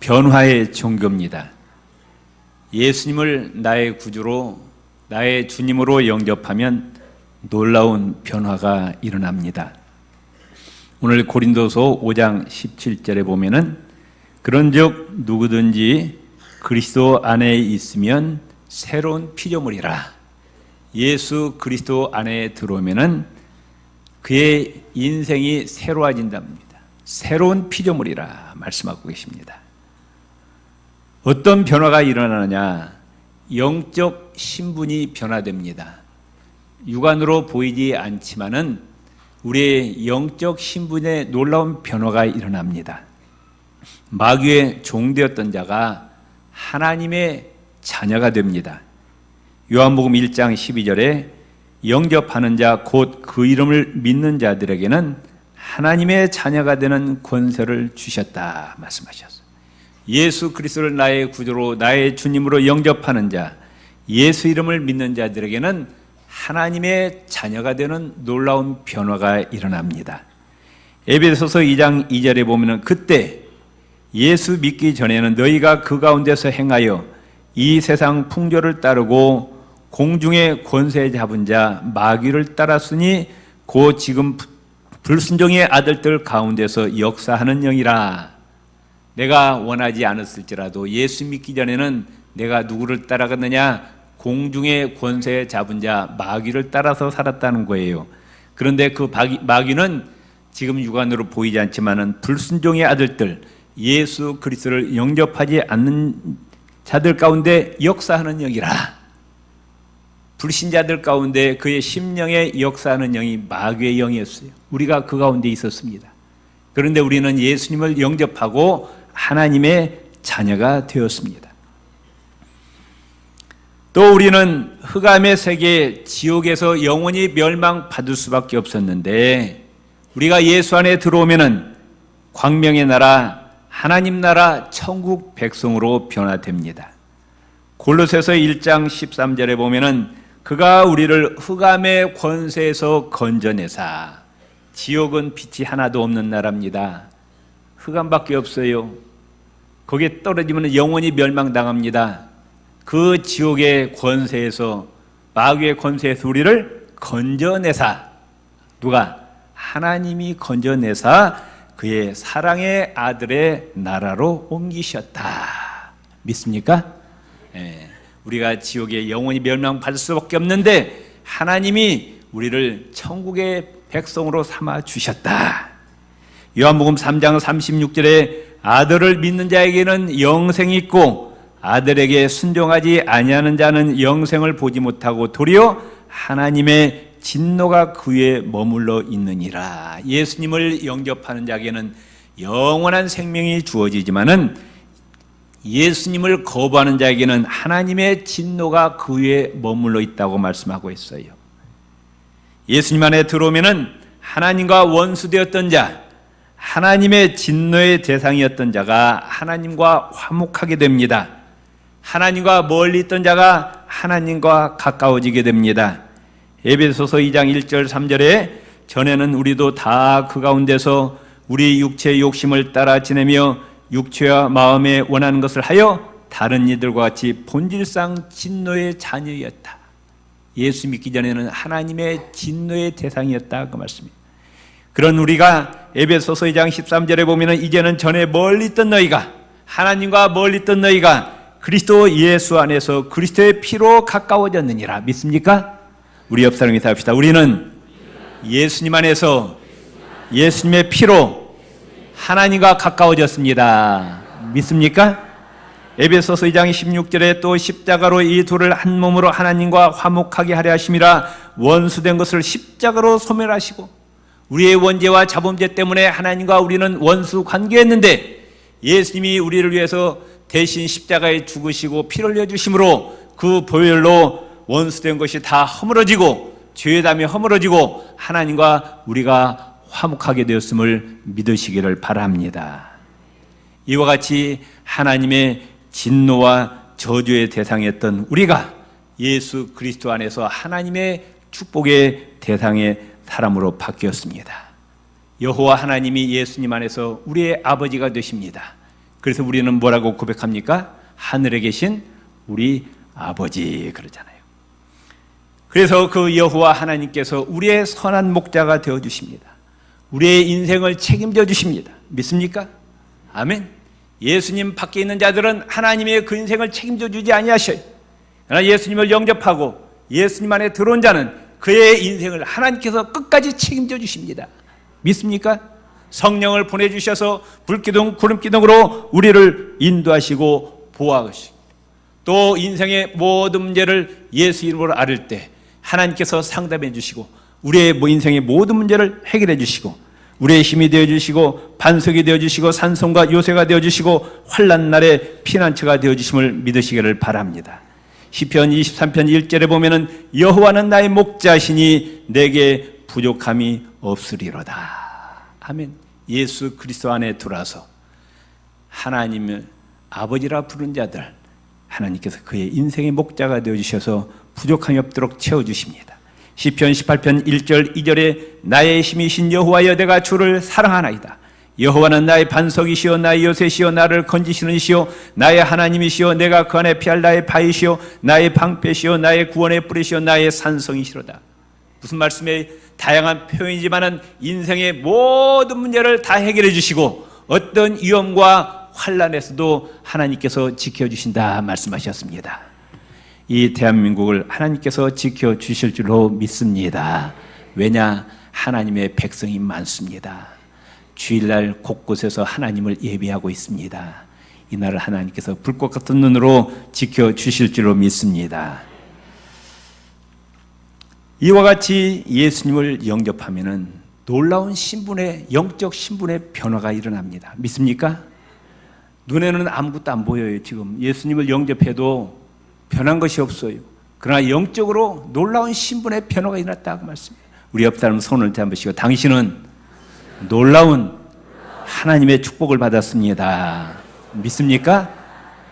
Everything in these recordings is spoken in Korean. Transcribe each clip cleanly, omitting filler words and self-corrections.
변화의 종교입니다. 예수님을 나의 구주로, 나의 주님으로 영접하면 놀라운 변화가 일어납니다. 오늘 고린도서 5장 17절에 보면은 그런즉 누구든지 그리스도 안에 있으면 새로운 피조물이라. 예수 그리스도 안에 들어오면은 그의 인생이 새로워진답니다. 새로운 피조물이라 말씀하고 계십니다. 어떤 변화가 일어나느냐? 영적 신분이 변화됩니다. 육안으로 보이지 않지만은 우리의 영적 신분에 놀라운 변화가 일어납니다. 마귀의 종되었던 자가 하나님의 자녀가 됩니다. 요한복음 1장 12절에 영접하는 자 곧 그 이름을 믿는 자들에게는 하나님의 자녀가 되는 권세를 주셨다 말씀하셨어요. 예수 그리스도를 나의 구주로, 나의 주님으로 영접하는 자, 예수 이름을 믿는 자들에게는 하나님의 자녀가 되는 놀라운 변화가 일어납니다. 에베소서 2장 2절에 보면 그때 예수 믿기 전에는 너희가 그 가운데서 행하여 이 세상 풍조를 따르고 공중의 권세 잡은 자 마귀를 따랐으니 곧 지금 불순종의 아들들 가운데서 역사하는 영이라. 내가 원하지 않았을지라도 예수 믿기 전에는 내가 누구를 따라갔느냐? 공중의 권세 잡은 자 마귀를 따라서 살았다는 거예요. 그런데 그 마귀는 지금 육안으로 보이지 않지만은 불순종의 아들들, 예수 그리스도를 영접하지 않는 자들 가운데 역사하는 영이라. 불신자들 가운데 그의 심령에 역사하는 영이 마귀의 영이었어요. 우리가 그 가운데 있었습니다. 그런데 우리는 예수님을 영접하고 하나님의 자녀가 되었습니다. 또 우리는 흑암의 세계, 지옥에서 영원히 멸망받을 수밖에 없었는데 우리가 예수 안에 들어오면은 광명의 나라, 하나님 나라, 천국 백성으로 변화됩니다. 골로새서 1장 13절에 보면은 그가 우리를 흑암의 권세에서 건져내사. 지옥은 빛이 하나도 없는 나라입니다. 흑암밖에 없어요. 거기에 떨어지면 영원히 멸망당합니다. 그 지옥의 권세에서, 마귀의 권세에서 우리를 건져내사. 누가? 하나님이 건져내사 그의 사랑의 아들의 나라로 옮기셨다. 믿습니까? 예. 우리가 지옥에 영원히 멸망받을 수밖에 없는데 하나님이 우리를 천국의 백성으로 삼아 주셨다. 요한복음 3장 36절에 아들을 믿는 자에게는 영생이 있고 아들에게 순종하지 아니하는 자는 영생을 보지 못하고 도리어 하나님의 진노가 그 위에 머물러 있느니라. 예수님을 영접하는 자에게는 영원한 생명이 주어지지만은 예수님을 거부하는 자에게는 하나님의 진노가 그 위에 머물러 있다고 말씀하고 있어요. 예수님 안에 들어오면은 하나님과 원수되었던 자, 하나님의 진노의 대상이었던 자가 하나님과 화목하게 됩니다. 하나님과 멀리 있던 자가 하나님과 가까워지게 됩니다. 에베소서 2장 1절 3절에 전에는 우리도 다 그 가운데서 우리 육체의 욕심을 따라 지내며 육체와 마음에 원하는 것을 하여 다른 이들과 같이 본질상 진노의 자녀였다. 예수 믿기 전에는 하나님의 진노의 대상이었다 그 말씀입니다. 그런 우리가 에베소서 2장 13절에 보면 이제는 전에 멀리 있던 너희가, 하나님과 멀리 있던 너희가 그리스도 예수 안에서 그리스도의 피로 가까워졌느니라. 믿습니까? 우리 옆 사람 인사합시다. 우리는 예수님 안에서 예수님의 피로 하나님과 가까워졌습니다. 믿습니까? 에베소서 2장 16절에 또 십자가로 이 둘을 한 몸으로 하나님과 화목하게 하려 하심이라. 원수된 것을 십자가로 소멸하시고, 우리의 원죄와 자범죄 때문에 하나님과 우리는 원수 관계였는데 예수님이 우리를 위해서 대신 십자가에 죽으시고 피를 흘려 주심으로 그 보혈로 원수된 것이 다 허물어지고 죄의 담이 허물어지고 하나님과 우리가 화목하게 되었음을 믿으시기를 바랍니다. 이와 같이 하나님의 진노와 저주의 대상이었던 우리가 예수 그리스도 안에서 하나님의 축복의 대상의 사람으로 바뀌었습니다. 여호와 하나님이 예수님 안에서 우리의 아버지가 되십니다. 그래서 우리는 뭐라고 고백합니까? 하늘에 계신 우리 아버지 그러잖아요. 그래서 그 여호와 하나님께서 우리의 선한 목자가 되어주십니다. 우리의 인생을 책임져 주십니다. 믿습니까? 아멘. 예수님 밖에 있는 자들은 하나님의 그 인생을 책임져 주지 아니하셔요. 그러나 예수님을 영접하고 예수님 안에 들어온 자는 그의 인생을 하나님께서 끝까지 책임져 주십니다. 믿습니까? 성령을 보내주셔서 불기둥 구름기둥으로 우리를 인도하시고 보호하시고 또 인생의 모든 문제를 예수 이름으로 앓을 때 하나님께서 상담해 주시고 우리의 인생의 모든 문제를 해결해 주시고 우리의 힘이 되어 주시고 반석이 되어 주시고 산성과 요새가 되어 주시고 환난 날에 피난처가 되어 주심을 믿으시기를 바랍니다. 시편 23편 1절에 보면은 여호와는 나의 목자시니 내게 부족함이 없으리로다. 아멘. 예수 그리스도 안에 들어와서 하나님을 아버지라 부른 자들 하나님께서 그의 인생의 목자가 되어 주셔서 부족함이 없도록 채워 주십니다. 시편 18편 1절 2절에 나의 힘이신 여호와여 내가 주를 사랑하나이다. 여호와는 나의 반석이시오 나의 요새시오 나를 건지시는 이시오 나의 하나님이시오 내가 그 안에 피할 나의 바위시오 나의 방패시오 나의 구원의 뿌리시오 나의 산성이시로다. 무슨 말씀에 다양한 표현이지만은 인생의 모든 문제를 다 해결해 주시고 어떤 위험과 환난에서도 하나님께서 지켜주신다 말씀하셨습니다. 이 대한민국을 하나님께서 지켜주실 줄로 믿습니다. 왜냐? 하나님의 백성이 많습니다. 주일날 곳곳에서 하나님을 예배하고 있습니다. 이날을 하나님께서 불꽃 같은 눈으로 지켜주실 줄로 믿습니다. 이와 같이 예수님을 영접하면은 놀라운 신분의 영적 신분의 변화가 일어납니다. 믿습니까? 눈에는 아무것도 안 보여요. 지금 예수님을 영접해도 변한 것이 없어요. 그러나 영적으로 놀라운 신분의 변화가 일어났다고 말씀해요. 우리 옆 사람 손을 잡으시고 당신은 놀라운 하나님의 축복을 받았습니다. 믿습니까?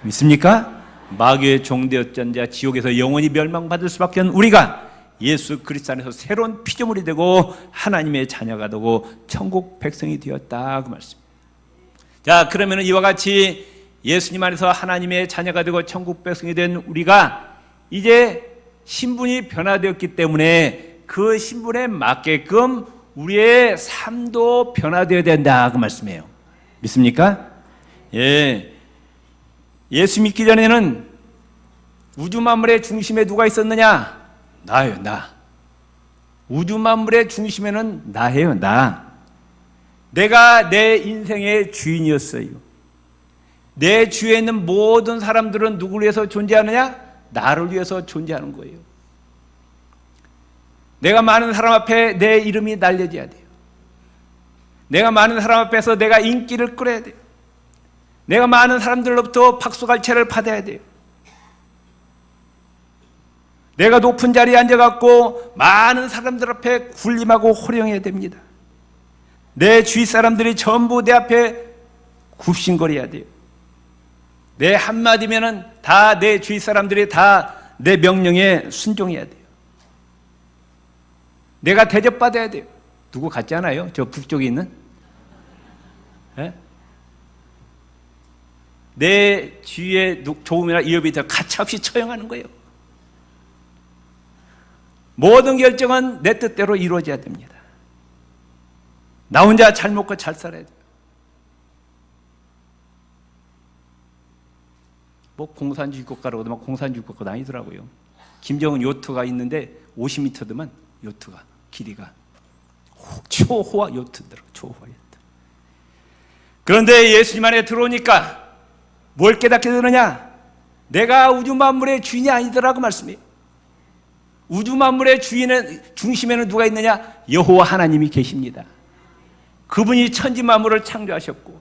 믿습니까? 마귀의 종되었던 자 지옥에서 영원히 멸망받을 수밖에 없는 우리가 예수 그리스도 안에서 새로운 피조물이 되고 하나님의 자녀가 되고 천국 백성이 되었다고 말씀입니다. 자, 그러면 이와 같이 예수님 안에서 하나님의 자녀가 되고 천국 백성이 된 우리가 이제 신분이 변화되었기 때문에 그 신분에 맞게끔 우리의 삶도 변화되어야 된다 그 말씀이에요. 믿습니까? 예. 예수 믿기 전에는 우주 만물의 중심에 누가 있었느냐? 나예요, 나. 우주 만물의 중심에는 나예요, 나. 내가 내 인생의 주인이었어요. 내 주위에 있는 모든 사람들은 누구를 위해서 존재하느냐? 나를 위해서 존재하는 거예요. 내가 많은 사람 앞에 내 이름이 날려져야 돼요. 내가 많은 사람 앞에서 내가 인기를 끌어야 돼요. 내가 많은 사람들로부터 박수갈채를 받아야 돼요. 내가 높은 자리에 앉아갖고 많은 사람들 앞에 군림하고 호령해야 됩니다. 내 주위 사람들이 전부 내 앞에 굽신거려야 돼요. 내 한마디면은 다 내 주위 사람들이 다 내 명령에 순종해야 돼요. 내가 대접받아야 돼요. 누구 같지 않아요? 저 북쪽에 있는? 네? 내 주위에 조금이나 위협이 더 가차없이 처형하는 거예요. 모든 결정은 내 뜻대로 이루어져야 됩니다. 나 혼자 잘 먹고 잘 살아야 돼요. 뭐 공산주의 국가라고도 막 공산주의 국가도 아니더라고요. 김정은 요트가 있는데 50m더만 요트가 길이가 초호화 요트더라고요. 초호화 요트. 그런데 예수님 안에 들어오니까 뭘 깨닫게 되느냐? 내가 우주 만물의 주인이 아니더라고 말씀이에요. 우주 만물의 중심에는 누가 있느냐? 여호와 하나님이 계십니다. 그분이 천지 만물을 창조하셨고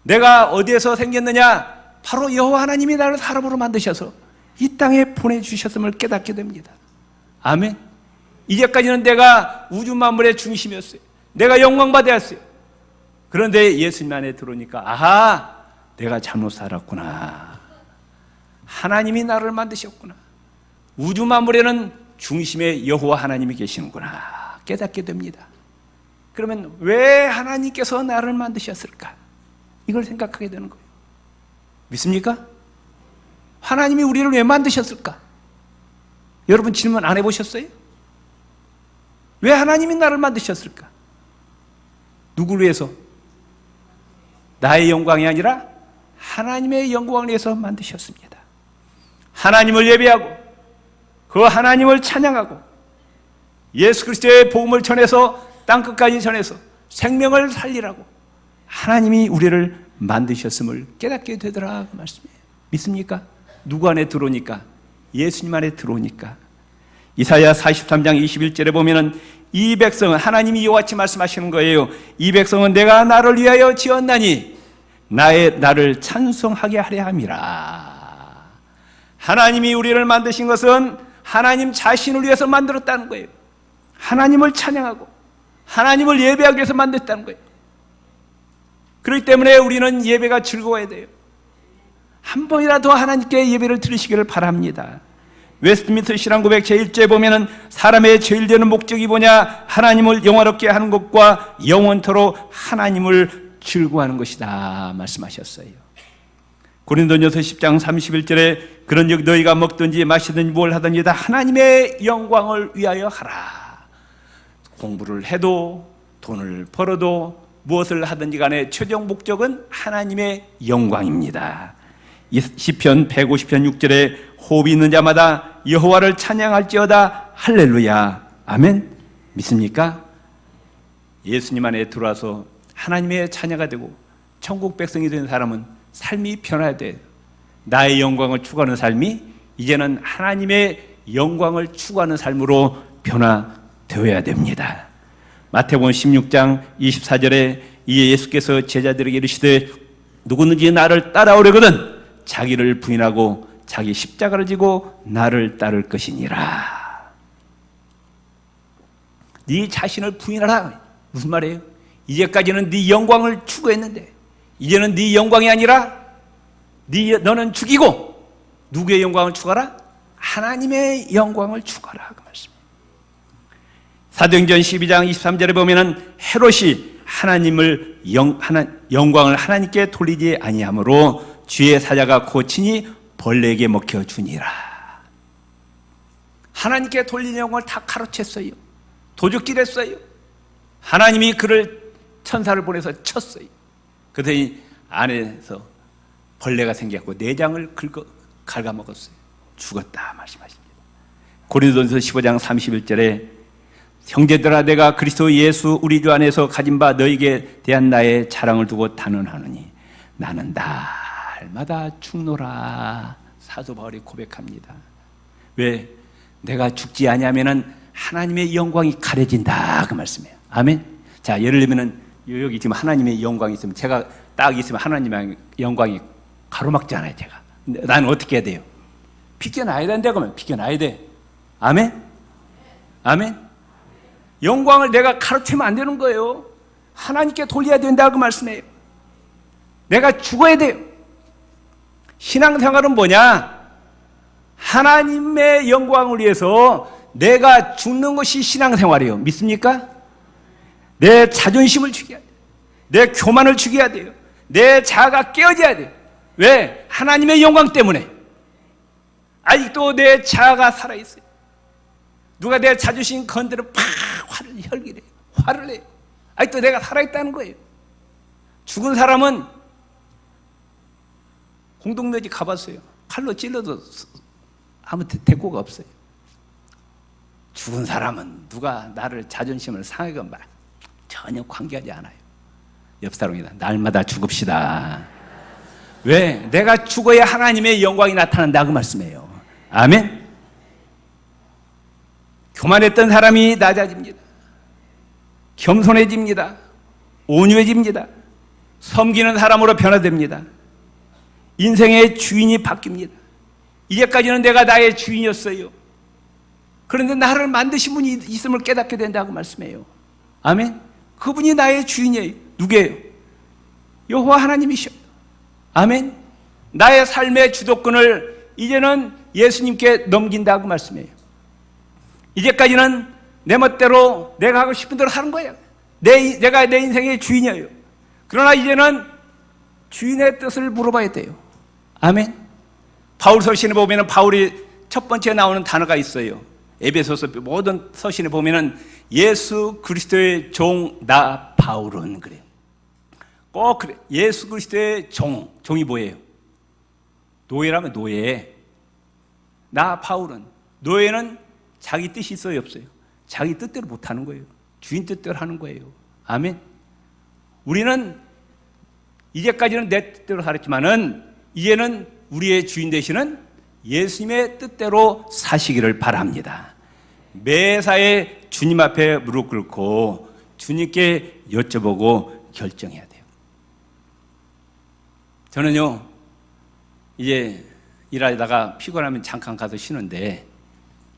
내가 어디에서 생겼느냐? 바로 여호와 하나님이 나를 사람으로 만드셔서 이 땅에 보내주셨음을 깨닫게 됩니다. 아멘. 이제까지는 내가 우주 만물의 중심이었어요. 내가 영광받아야 했어요. 그런데 예수님 안에 들어오니까 아하, 내가 잘못 살았구나. 하나님이 나를 만드셨구나. 우주 만물에는 중심에 여호와 하나님이 계시는구나 깨닫게 됩니다. 그러면 왜 하나님께서 나를 만드셨을까? 이걸 생각하게 되는 거예요. 믿습니까? 하나님이 우리를 왜 만드셨을까? 여러분 질문 안 해보셨어요? 왜 하나님이 나를 만드셨을까? 누구를 위해서? 나의 영광이 아니라 하나님의 영광을 위해서 만드셨습니다. 하나님을 예배하고 그 하나님을 찬양하고 예수 그리스도의 복음을 전해서 땅끝까지 전해서 생명을 살리라고 하나님이 우리를 만드셨음을 깨닫게 되더라 그 말씀이에요. 믿습니까? 누구 안에 들어오니까? 예수님 안에 들어오니까. 이사야 43장 21절에 보면은 이 백성은 하나님이 이와 같이 말씀하시는 거예요. 이 백성은 내가 나를 위하여 지었나니 나를 찬송하게 하려 함이라. 하나님이 우리를 만드신 것은 하나님 자신을 위해서 만들었다는 거예요. 하나님을 찬양하고 하나님을 예배하기 위해서 만들었다는 거예요. 그렇기 때문에 우리는 예배가 즐거워야 돼요. 한 번이라도 하나님께 예배를 드리시기를 바랍니다. 웨스트민스터 신앙고백 제1조에 보면은 사람의 제일 되는 목적이 뭐냐? 하나님을 영화롭게 하는 것과 영원토록 하나님을 즐거워하는 것이다 말씀하셨어요. 고린도전서 10장 31절에 그런 즉 너희가 먹든지 마시든지 뭘 하든지 다 하나님의 영광을 위하여 하라. 공부를 해도 돈을 벌어도 무엇을 하든지 간에 최종 목적은 하나님의 영광입니다. 시편 150편 6절에 호흡이 있는 자마다 여호와를 찬양할지어다 할렐루야 아멘. 믿습니까? 예수님 안에 들어와서 하나님의 자녀가 되고 천국 백성이 된 사람은 삶이 변화해야 돼요. 나의 영광을 추구하는 삶이 이제는 하나님의 영광을 추구하는 삶으로 변화되어야 됩니다. 마태복음 16장 24절에 이에 예수께서 제자들에게 이르시되 누구든지 나를 따라오려거든 자기를 부인하고 자기 십자가를 지고 나를 따를 것이니라. 네 자신을 부인하라. 무슨 말이에요? 이제까지는 네 영광을 추구했는데 이제는 네 영광이 아니라 너는 죽이고 누구의 영광을 추구하라? 하나님의 영광을 추구하라 그 말씀. 사도행전 12장 23절에 보면은 헤롯이 영광을 하나님께 돌리지 아니하므로 주의 사자가 고치니 벌레에게 먹혀주니라. 하나님께 돌리는 영광을 다 가로챘어요. 도적질했어요. 하나님이 그를 천사를 보내서 쳤어요. 그랬더니 안에서 벌레가 생겼고 내장을 갉아먹었어요. 죽었다 말씀하십니다. 고린도전서 15장 31절에 형제들아 내가 그리스도 예수 우리 주 안에서 가진 바 너에게 대한 나의 자랑을 두고 단언하노니 나는 날마다 죽노라. 사도 바울이 고백합니다. 왜? 내가 죽지 아니하면은 하나님의 영광이 가려진다 그 말씀이에요. 아멘. 자, 예를 들면은 여기 지금 하나님의 영광이 있으면 제가 딱 있으면 하나님의 영광이 가로막잖아요. 제가. 나는 어떻게 해야 돼요? 비껴나야 된다 그러면 비껴나야 돼. 아멘. 아멘. 영광을 내가 가로채면 안 되는 거예요. 하나님께 돌려야 된다 그 말씀이에요. 내가 죽어야 돼요. 신앙생활은 뭐냐? 하나님의 영광을 위해서 내가 죽는 것이 신앙생활이에요. 믿습니까? 내 자존심을 죽여야 돼요. 내 교만을 죽여야 돼요. 내 자아가 깨어져야 돼요. 왜? 하나님의 영광 때문에. 아직도 내 자아가 살아있어요. 누가 내 자존심 건드리면 팍 화를 내요. 아직도 내가 살아있다는 거예요. 죽은 사람은 공동묘지 가봤어요. 칼로 찔러도 아무 대꾸가 없어요. 죽은 사람은 누가 나를 자존심을 상하건 말 전혀 관계하지 않아요. 옆 사람이다. 날마다 죽읍시다. 왜? 내가 죽어야 하나님의 영광이 나타난다 그 말씀이에요. 아멘. 교만했던 사람이 낮아집니다. 겸손해집니다. 온유해집니다. 섬기는 사람으로 변화됩니다. 인생의 주인이 바뀝니다. 이제까지는 내가 나의 주인이었어요. 그런데 나를 만드신 분이 있음을 깨닫게 된다고 말씀해요. 아멘. 그분이 나의 주인이에요. 누구예요? 여호와 하나님이셔. 아멘. 나의 삶의 주도권을 이제는 예수님께 넘긴다고 말씀해요. 이제까지는 내 멋대로 내가 하고 싶은 대로 하는 거예요. 내가 내 인생의 주인이에요. 그러나 이제는 주인의 뜻을 물어봐야 돼요. 아멘. 바울 서신에 보면 바울이 첫 번째 나오는 단어가 있어요. 에베소서 모든 서신에 보면 예수 그리스도의 종 나 바울은 그래요. 꼭 그래. 예수 그리스도의 종이 뭐예요? 노예라면 노예. 나 바울은, 노예는 자기 뜻이 있어요 없어요? 자기 뜻대로 못하는 거예요. 주인 뜻대로 하는 거예요. 아멘. 우리는 이제까지는 내 뜻대로 살았지만은 이제는 우리의 주인 되시는 예수님의 뜻대로 사시기를 바랍니다. 매사에 주님 앞에 무릎 꿇고 주님께 여쭤보고 결정해야 돼요. 저는요, 이제 일하다가 피곤하면 잠깐 가서 쉬는데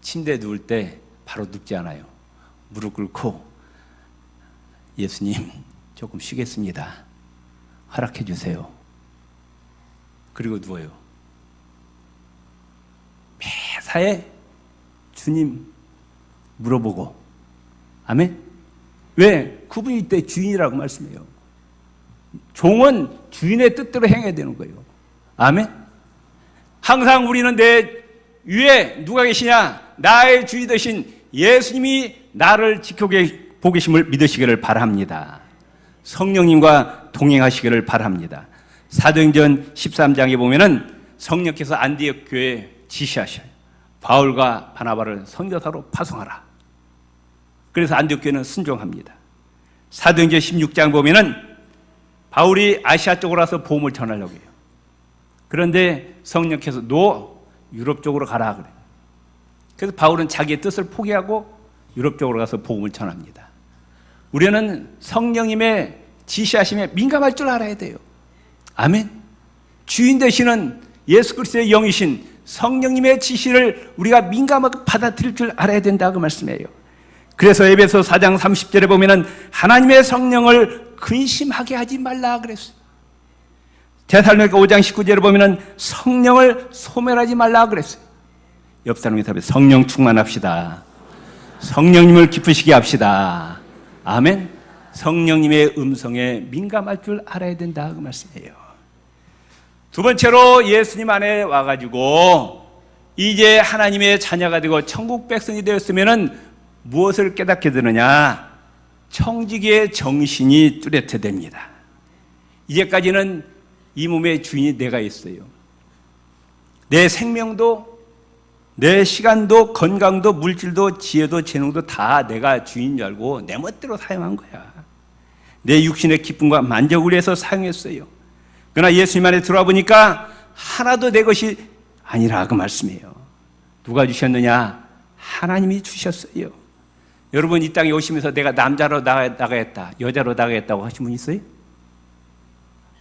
침대에 누울 때 바로 눕지 않아요. 무릎 꿇고 예수님 조금 쉬겠습니다. 허락해 주세요. 그리고 누워요. 매사에 주님 물어보고. 아멘. 왜? 그분이 이때 주인이라고 말씀해요. 종은 주인의 뜻대로 행해야 되는 거예요. 아멘. 항상 우리는 내 위에 누가 계시냐? 나의 주인 되신 예수님이 나를 지켜보고 계심을 믿으시기를 바랍니다. 성령님과 동행하시기를 바랍니다. 사도행전 13장에 보면은 성령께서 안디옥 교회에 지시하셔요. 바울과 바나바를 선교사로 파송하라. 그래서 안디옥 교회는 순종합니다. 사도행전 16장 보면은 바울이 아시아 쪽으로 와서 복음을 전하려고 해요. 그런데 성령께서 너 유럽 쪽으로 가라 그래요. 그래서 바울은 자기의 뜻을 포기하고 유럽 쪽으로 가서 복음을 전합니다. 우리는 성령님의 지시하심에 민감할 줄 알아야 돼요. 아멘. 주인 되시는 예수 그리스도의 영이신 성령님의 지시를 우리가 민감하게 받아들일 줄 알아야 된다고 말씀해요. 그래서 에베소 4장 30절에 보면은 하나님의 성령을 근심하게 하지 말라 그랬어요. 데살로니가 5장 19절에 보면은 성령을 소멸하지 말라 그랬어요. 옆 사람이 답해 성령 충만합시다. 성령님을 기쁘시게 합시다. 아멘. 성령님의 음성에 민감할 줄 알아야 된다 그 말씀이에요. 두 번째로 예수님 안에 와가지고 이제 하나님의 자녀가 되고 천국 백성이 되었으면은 무엇을 깨닫게 되느냐? 청지기의 정신이 뚜렷해 됩니다. 이제까지는 이 몸의 주인이 내가 있어요. 내 생명도, 내 시간도, 건강도, 물질도, 지혜도, 재능도 다 내가 주인 줄 알고 내 멋대로 사용한 거야. 내 육신의 기쁨과 만족을 위해서 사용했어요. 그러나 예수님 안에 들어와 보니까 하나도 내 것이 아니라 그 말씀이에요. 누가 주셨느냐? 하나님이 주셨어요. 여러분 이 땅에 오시면서 내가 남자로 나가겠다, 여자로 나가겠다고 하신 분 있어요?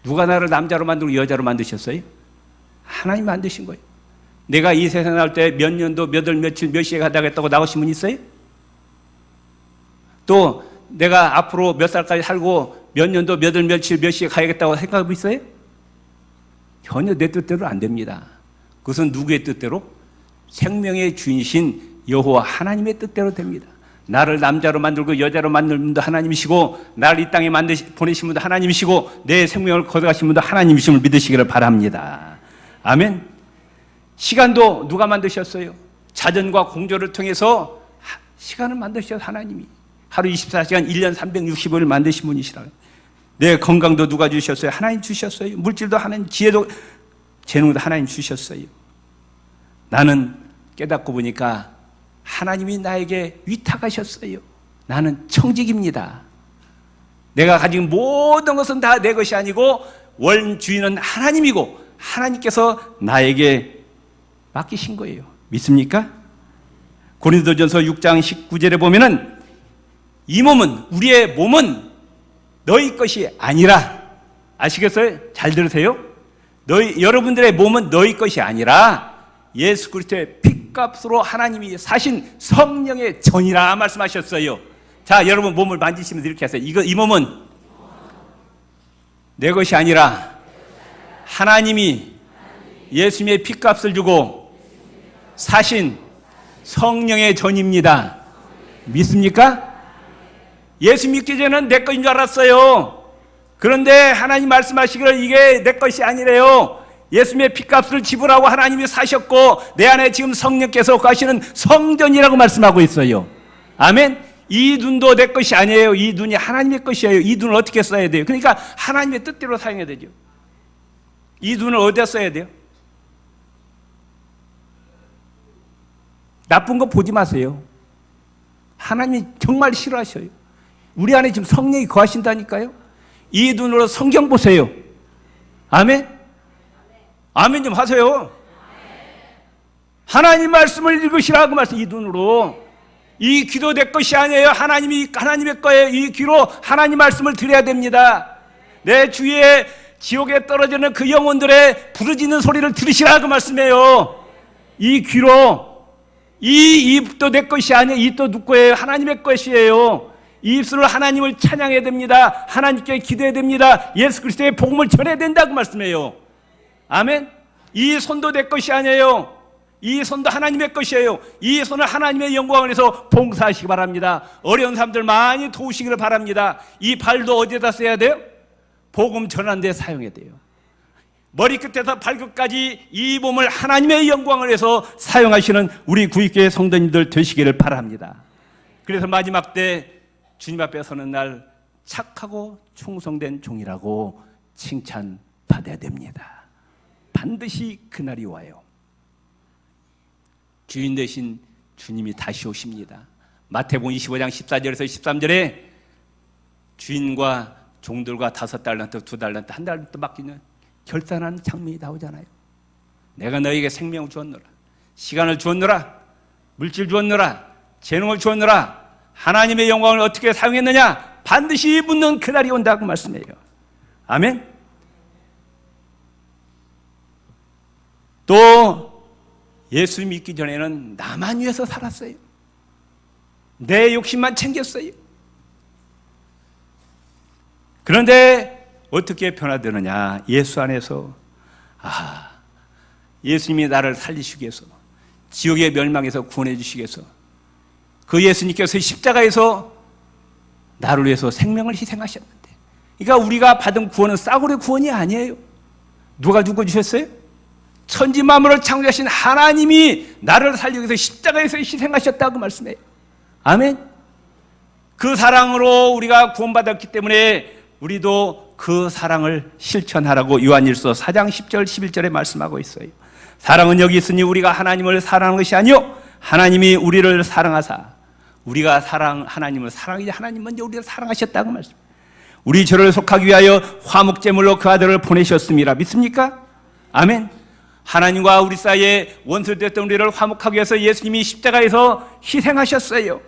누가 나를 남자로 만들고 여자로 만드셨어요? 하나님 만드신 거예요. 내가 이 세상에 나올 때 몇 년도, 몇 월, 며칠, 몇 시에 가다겠다고 나오신 분 있어요? 또 내가 앞으로 몇 살까지 살고 몇 년도, 몇 월, 며칠, 몇 시에 가야겠다고 생각하고 있어요? 전혀 내 뜻대로 안 됩니다. 그것은 누구의 뜻대로? 생명의 주인이신 여호와 하나님의 뜻대로 됩니다. 나를 남자로 만들고 여자로 만든 분도 하나님이시고 나를 이 땅에 보내신 분도 하나님이시고 내 생명을 거둬가신 분도 하나님이심을 믿으시기를 바랍니다. 아멘. 시간도 누가 만드셨어요? 자전과 공조를 통해서 시간을 만드셨어요. 하나님이. 하루 24시간 1년 365일 만드신 분이시라. 내 건강도 누가 주셨어요? 하나님 주셨어요. 물질도 하나님, 지혜도, 재능도 하나님 주셨어요. 나는 깨닫고 보니까 하나님이 나에게 위탁하셨어요. 나는 청직입니다. 내가 가진 모든 것은 다 내 것이 아니고 원주인은 하나님이고 하나님께서 나에게 맡기신 거예요. 믿습니까? 고린도전서 6장 19절에 보면은 이 몸은, 우리의 몸은 너희 것이 아니라, 아시겠어요? 잘 들으세요. 여러분들의 몸은 너희 것이 아니라 예수 그리스도의 핏값으로 하나님이 사신 성령의 전이라 말씀하셨어요. 자, 여러분 몸을 만지시면서 이렇게 하세요. 이 몸은 내 것이 아니라 하나님이 예수님의 핏값을 주고 사신 성령의 전입니다. 믿습니까? 예수 믿기 전에는 내 것인 줄 알았어요. 그런데 하나님 말씀하시기를 이게 내 것이 아니래요. 예수님의 피값을 지불하고 하나님이 사셨고 내 안에 지금 성령께서 거하시는 성전이라고 말씀하고 있어요. 아멘. 이 눈도 내 것이 아니에요. 이 눈이 하나님의 것이에요. 이 눈을 어떻게 써야 돼요? 그러니까 하나님의 뜻대로 사용해야 되죠. 이 눈을 어디다 써야 돼요? 나쁜 거 보지 마세요. 하나님이 정말 싫어하셔요. 우리 안에 지금 성령이 거하신다니까요. 이 눈으로 성경 보세요. 아멘? 아멘 좀 하세요. 하나님 말씀을 읽으시라고 말씀. 이 눈으로. 이 귀도 내 것이 아니에요. 하나님이 하나님의 거예요. 이 귀로 하나님 말씀을 들어야 됩니다. 내 주위에 지옥에 떨어지는 그 영혼들의 부르짖는 소리를 들으시라고 말씀해요. 이 귀로. 이 입도 내 것이 아니에요. 이 입도 누구 거예요? 하나님의 것이에요. 이 입술로 하나님을 찬양해야 됩니다. 하나님께 기도해야 됩니다. 예수 그리스도의 복음을 전해야 된다고 말씀해요. 아멘. 이 손도 내 것이 아니에요. 이 손도 하나님의 것이에요. 이 손을 하나님의 영광을 위해서 봉사하시기 바랍니다. 어려운 사람들 많이 도우시기를 바랍니다. 이 발도 어디에다 써야 돼요? 복음 전하는 데 사용해야 돼요. 머리끝에서 발끝까지 이 몸을 하나님의 영광을 위해서 사용하시는 우리 구입교회 성도님들 되시기를 바랍니다. 그래서 마지막 때 주님 앞에 서는 날 착하고 충성된 종이라고 칭찬받아야 됩니다. 반드시 그날이 와요. 주인 대신 주님이 다시 오십니다. 마태복음 25장 14절에서 13절에 주인과 종들과 5달란트, 2달란트, 1달란트 맡기는 결산하는 장면이 나오잖아요. 내가 너에게 생명을 주었노라, 시간을 주었노라, 물질 주었노라, 재능을 주었노라. 하나님의 영광을 어떻게 사용했느냐? 반드시 묻는 그날이 온다고 말씀해요. 아멘. 또 예수 믿기 전에는 나만 위해서 살았어요. 내 욕심만 챙겼어요. 그런데 어떻게 변화되느냐? 예수 안에서 예수님이 나를 살리시기 위해서, 지옥의 멸망에서 구원해 주시기 위해서 그 예수님께서 십자가에서 나를 위해서 생명을 희생하셨는데, 그러니까 우리가 받은 구원은 싸구려 구원이 아니에요. 누가 죽어주셨어요? 천지 만물을 창조하신 하나님이 나를 살리기 위해서 십자가에서 희생하셨다고 말씀해요. 아멘. 그 사랑으로 우리가 구원받았기 때문에 우리도 그 사랑을 실천하라고 요한일서 4장 10절 11절에 말씀하고 있어요. 사랑은 여기 있으니 우리가 하나님을 사랑하는 것이 아니요 하나님이 우리를 사랑하사, 우리가 하나님을 사랑하지 하나님 먼저 우리를 사랑하셨다고 말씀해요. 우리 죄를 속하기 위하여 화목제물로 그 아들을 보내셨습니다. 믿습니까? 아멘. 하나님과 우리 사이에 원수 됐던 우리를 화목하기 위해서 예수님이 십자가에서 희생하셨어요.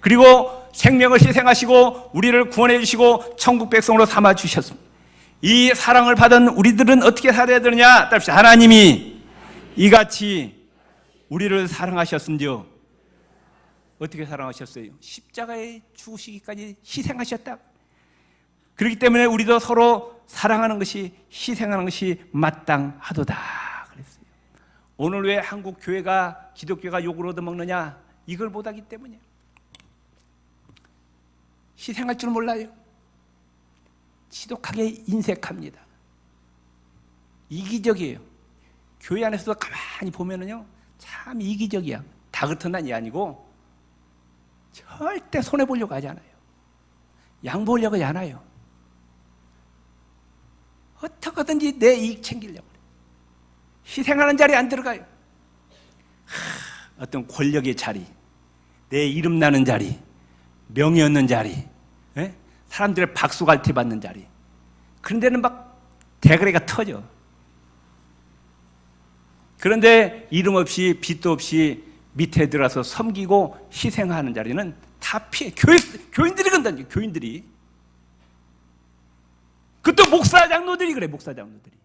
그리고 생명을 희생하시고 우리를 구원해 주시고 천국 백성으로 삼아 주셨습니다. 이 사랑을 받은 우리들은 어떻게 살아야 되느냐? 답시다. 하나님이 이같이 우리를 사랑하셨은지요. 어떻게 사랑하셨어요? 십자가에 죽으시기까지 희생하셨다. 그렇기 때문에 우리도 서로 사랑하는 것이, 희생하는 것이 마땅하도다 그랬어요. 오늘 왜 한국 교회가, 기독교가 욕을 얻어먹느냐? 이걸 못하기 때문이에요. 희생할 줄 몰라요. 지독하게 인색합니다. 이기적이에요. 교회 안에서도 가만히 보면은요, 참 이기적이야. 다 그렇단 게 아니고 절대 손해 보려고 하지 않아요. 양보하려고 하지 않아요. 어떻게든지 내 이익 챙기려고 해요. 희생하는 자리에 안 들어가요. 어떤 권력의 자리, 내 이름 나는 자리, 명예 얻는 자리, 사람들의 박수갈채 받는 자리, 그런 데는 막 대가리가 터져. 그런데 이름 없이 빚도 없이 밑에 들어서 섬기고 희생하는 자리는 다 피해. 교인들이 건다니, 교인들이. 그것도 목사 장로들이 그래, 목사 장로들이.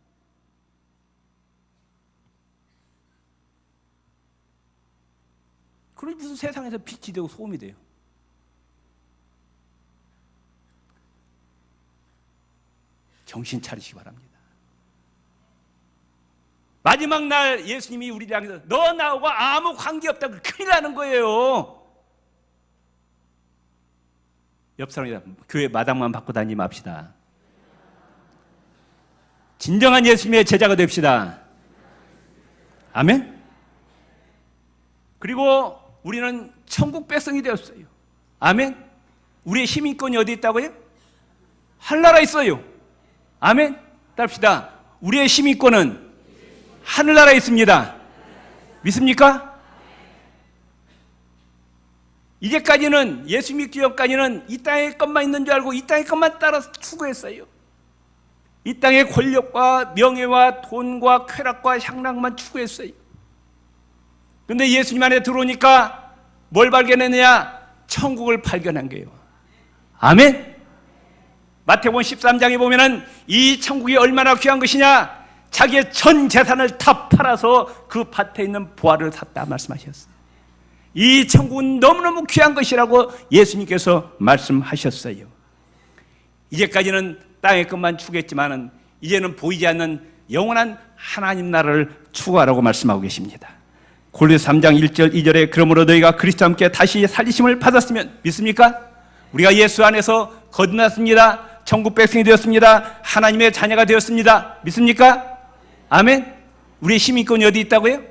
그러니 무슨 세상에서 빛이 되고 소음이 돼요. 정신 차리시기 바랍니다. 마지막 날 예수님이 우리를 향해서 너 나하고 아무 관계없다고 큰일 나는 거예요. 옆 사람이다. 교회 마당만 받고 다니지 맙시다. 진정한 예수님의 제자가 됩시다. 아멘. 그리고 우리는 천국 백성이 되었어요. 아멘. 우리의 시민권이 어디 있다고요? 하늘나라에 있어요. 아멘. 답시다. 우리의 시민권은 하늘나라에 있습니다. 믿습니까? 이제까지는 예수 믿기 전까지는 이 땅의 것만 있는 줄 알고 이 땅의 것만 따라서 추구했어요. 이 땅의 권력과 명예와 돈과 쾌락과 향락만 추구했어요. 그런데 예수님 안에 들어오니까 뭘 발견했느냐? 천국을 발견한 거예요. 아멘. 마태복음 13장에 보면은 이 천국이 얼마나 귀한 것이냐? 자기의 전 재산을 다 팔아서 그 밭에 있는 보화를 샀다 말씀하셨어요. 이 천국은 너무너무 귀한 것이라고 예수님께서 말씀하셨어요. 이제까지는 땅의 것만 추구했지만은 이제는 보이지 않는 영원한 하나님 나라를 추구하라고 말씀하고 계십니다. 골로새 3장 1절 2절에 그러므로 너희가 그리스도와 함께 다시 살리심을 받았으면 믿습니까? 우리가 예수 안에서 거듭났습니다. 천국 백성이 되었습니다. 하나님의 자녀가 되었습니다. 믿습니까? 아멘. 우리의 시민권이 어디 있다고요?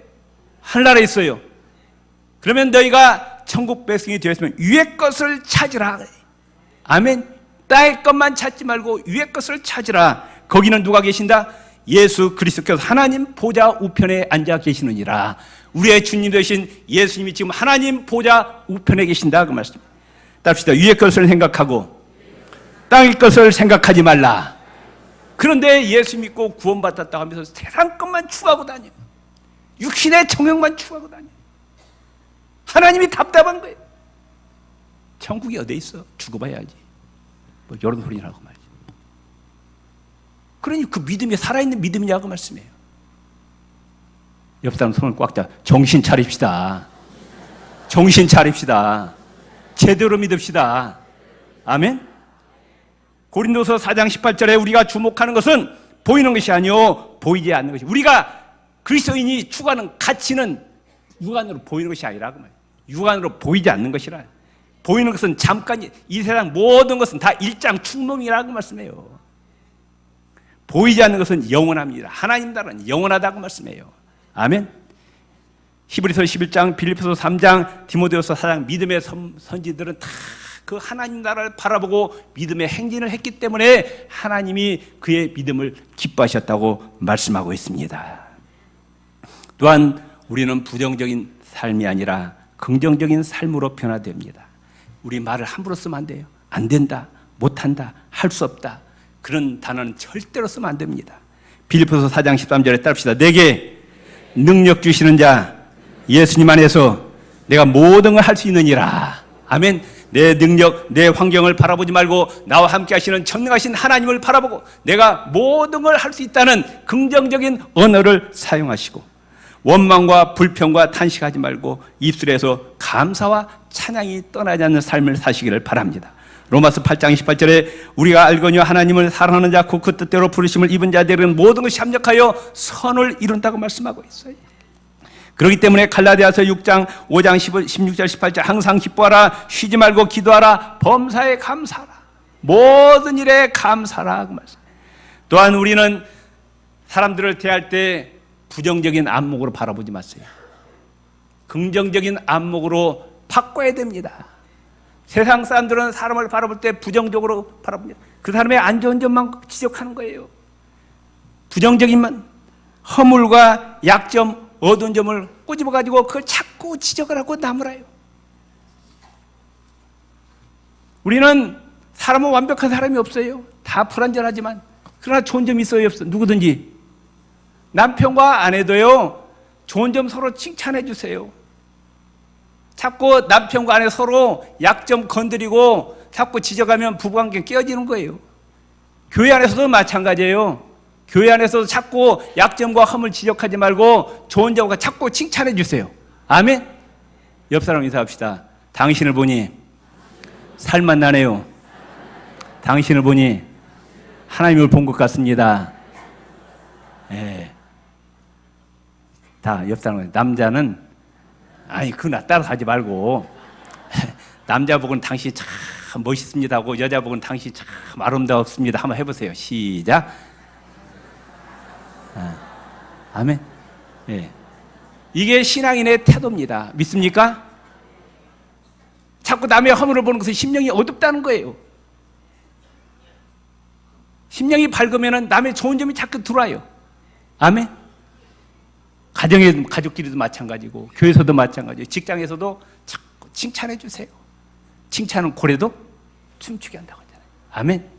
하늘나라에 있어요. 그러면 너희가 천국 백성이 되었으면 위의 것을 찾으라. 아멘. 땅의 것만 찾지 말고 위의 것을 찾으라. 거기는 누가 계신다? 예수 그리스도께서 하나님 보좌 우편에 앉아 계시느니라. 우리의 주님 되신 예수님이 지금 하나님 보좌 우편에 계신다 그 말씀. 답시다. 위의 것을 생각하고 땅의 것을 생각하지 말라. 그런데 예수 믿고 구원받았다고 하면서 세상 것만 추구하고 다녀. 육신의 정욕만 추구하고 다녀. 하나님이 답답한 거예요. 천국이 어디 있어? 죽어봐야지. 뭐 이런 소리라고 말이죠. 그러니 그 믿음이 살아있는 믿음이냐고 말씀해요. 옆 사람 손을 꽉 잡아. 정신 차립시다. 정신 차립시다. 제대로 믿읍시다. 아멘. 고린도서 4장 18절에 우리가 주목하는 것은 보이는 것이 아니요 보이지 않는 것이. 우리가 그리스도인이 추구하는 가치는 육안으로 보이는 것이 아니라 그 말이에요. 육안으로 보이지 않는 것이라. 보이는 것은 잠깐, 이 세상 모든 것은 다 일장 충동이라고 말씀해요. 보이지 않는 것은 영원합니다. 하나님 나라는 영원하다고 말씀해요. 아멘. 히브리서 11장, 빌립보서 3장, 디모데후서 4장 믿음의 선지들은 다 그 하나님 나라를 바라보고 믿음의 행진을 했기 때문에 하나님이 그의 믿음을 기뻐하셨다고 말씀하고 있습니다. 또한 우리는 부정적인 삶이 아니라 긍정적인 삶으로 변화됩니다. 우리 말을 함부로 쓰면 안 돼요. 안 된다, 못한다, 할 수 없다. 그런 단어는 절대로 쓰면 안 됩니다. 빌립보서 4장 13절에 따릅시다. 내게 능력 주시는 자 예수님 안에서 내가 모든 걸 할 수 있느니라. 아멘. 내 능력, 내 환경을 바라보지 말고 나와 함께 하시는 전능하신 하나님을 바라보고 내가 모든 걸 할 수 있다는 긍정적인 언어를 사용하시고 원망과 불평과 탄식하지 말고 입술에서 감사와 찬양이 떠나지 않는 삶을 사시기를 바랍니다. 로마서 8장 28절에 우리가 알거니와 하나님을 사랑하는 자 곧 그 뜻대로 부르심을 입은 자들은 모든 것이 합력하여 선을 이룬다고 말씀하고 있어요. 그렇기 때문에 갈라디아서 6장 5장 16절 18절 항상 기뻐하라, 쉬지 말고 기도하라, 범사에 감사하라, 모든 일에 감사하라 그 말씀. 또한 우리는 사람들을 대할 때 부정적인 안목으로 바라보지 마세요. 긍정적인 안목으로 바꿔야 됩니다. 세상 사람들은 사람을 바라볼 때 부정적으로 바라봅니다. 그 사람의 안 좋은 점만 지적하는 거예요. 부정적인만, 허물과 약점, 어두운 점을 꼬집어가지고 그걸 자꾸 지적을 하고 나무라요. 우리는 사람은 완벽한 사람이 없어요. 다 불완전하지만 그러나 좋은 점이 있어요, 없어요? 누구든지. 남편과 아내도요, 좋은 점 서로 칭찬해 주세요. 자꾸 남편과 아내 서로 약점 건드리고 자꾸 지적하면 부부관계 깨어지는 거예요. 교회 안에서도 마찬가지예요. 교회 안에서도 자꾸 약점과 흠을 지적하지 말고 좋은 점과 자꾸 칭찬해 주세요. 아멘. 옆 사람 인사합시다. 당신을 보니 살맛 나네요. 당신을 보니 하나님을 본 것 같습니다. 예. 다 옆 사람, 남자는 아니 그나 따라하지 말고 남자 보고는 당신이 참 멋있습니다 하고 여자 보고는 당신이 참 아름다웠습니다 한번 해보세요. 시작. 아멘. 예. 이게 신앙인의 태도입니다. 믿습니까? 자꾸 남의 허물을 보는 것은 심령이 어둡다는 거예요. 심령이 밝으면 남의 좋은 점이 자꾸 들어와요. 아멘. 가족끼리도 마찬가지고, 교회에서도 마찬가지고, 직장에서도 자꾸 칭찬해 주세요. 칭찬은 고래도 춤추게 한다고 하잖아요. 아멘.